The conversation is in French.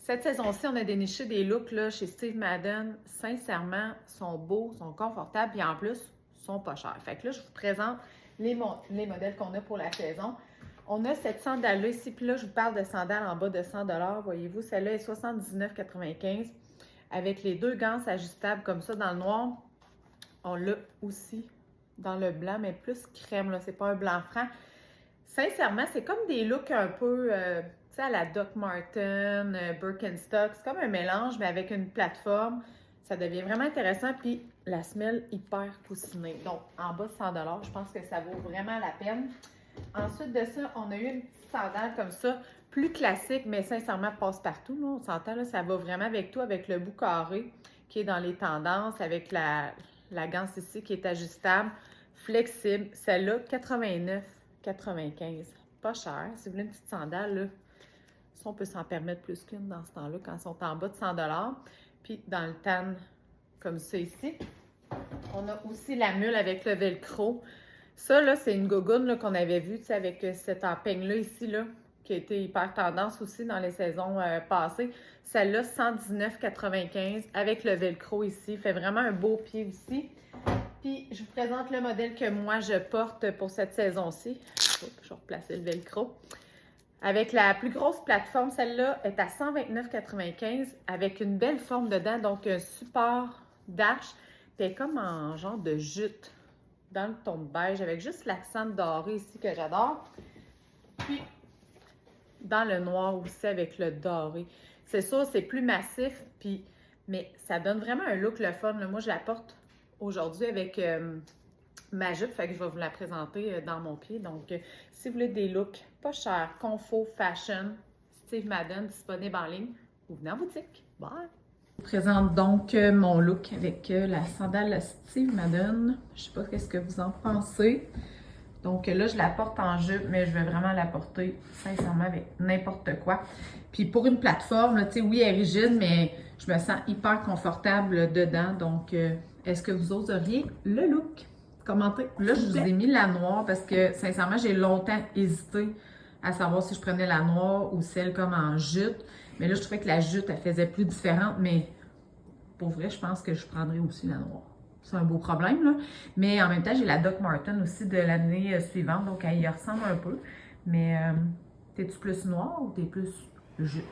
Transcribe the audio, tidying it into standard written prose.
Cette saison-ci, on a déniché des looks là, chez Steve Madden. Sincèrement, sont beaux, sont confortables et en plus, sont pas chers. Fait que là, je vous présente les modèles qu'on a pour la saison. On a cette sandale-là ici, puis là, je vous parle de sandales en bas de 100 $. Voyez-vous, celle-là est 79,95 $ avec les deux ganses ajustables comme ça dans le noir. On l'a aussi dans le blanc, mais plus crème, là. C'est pas un blanc franc. Sincèrement, c'est comme des looks un peu, tu sais, à la Doc Marten, Birkenstock. C'est comme un mélange, mais avec une plateforme. Ça devient vraiment intéressant. Puis la semelle hyper coussinée. Donc, en bas de 100 $, je pense que ça vaut vraiment la peine. Ensuite de ça, on a eu une petite sandale comme ça, plus classique, mais sincèrement passe-partout. On s'entend, là, ça va vraiment avec tout, avec le bout carré qui est dans les tendances, avec la ganse ici qui est ajustable, flexible. Celle-là, 89,95 $. Pas cher. Si vous voulez une petite sandale, là, ça, on peut s'en permettre plus qu'une dans ce temps-là, quand ils sont en bas de 100 $. Puis dans le tan, comme ça ici, on a aussi la mule avec le velcro. Ça, là, c'est une gogoune qu'on avait vue, tu sais, avec cet empeigne-là ici, là, qui a été hyper tendance aussi dans les saisons passées. Celle-là, 119,95 $, avec le velcro ici. Fait vraiment un beau pied aussi. Puis, je vous présente le modèle que moi, je porte pour cette saison-ci. Je vais replacer le velcro. Avec la plus grosse plateforme, celle-là est à 129,95 $ avec une belle forme dedans, donc un support d'arche. Puis, elle est comme en genre de jute dans le ton de beige avec juste l'accent doré ici que j'adore. Puis, dans le noir aussi avec le doré. C'est sûr, c'est plus massif, puis, mais ça donne vraiment un look le fun. Là. Moi, je la porte aujourd'hui avec ma jupe, fait que je vais vous la présenter dans mon pied. Donc, si vous voulez des looks pas chers, confort, fashion, Steve Madden, disponible en ligne, vous venez en boutique. Bye! Je vous présente donc mon look avec la sandale Steve Madden. Je sais pas ce que vous en pensez. Donc là, je la porte en jupe, mais je vais vraiment la porter sincèrement avec n'importe quoi. Puis pour une plateforme, tu sais, oui, elle est rigide, mais je me sens hyper confortable dedans. Donc, est-ce que vous oseriez le look? Commentez. Là, je vous ai mis la noire parce que sincèrement, j'ai longtemps hésité à savoir si je prenais la noire ou celle comme en jute. Mais là, je trouvais que la jute, elle faisait plus différente. Mais pour vrai, je pense que je prendrais aussi la noire. C'est un beau problème, là. Mais en même temps, j'ai la Doc Marten aussi de l'année suivante, donc elle y ressemble un peu. Mais t'es-tu plus noire ou t'es plus jute?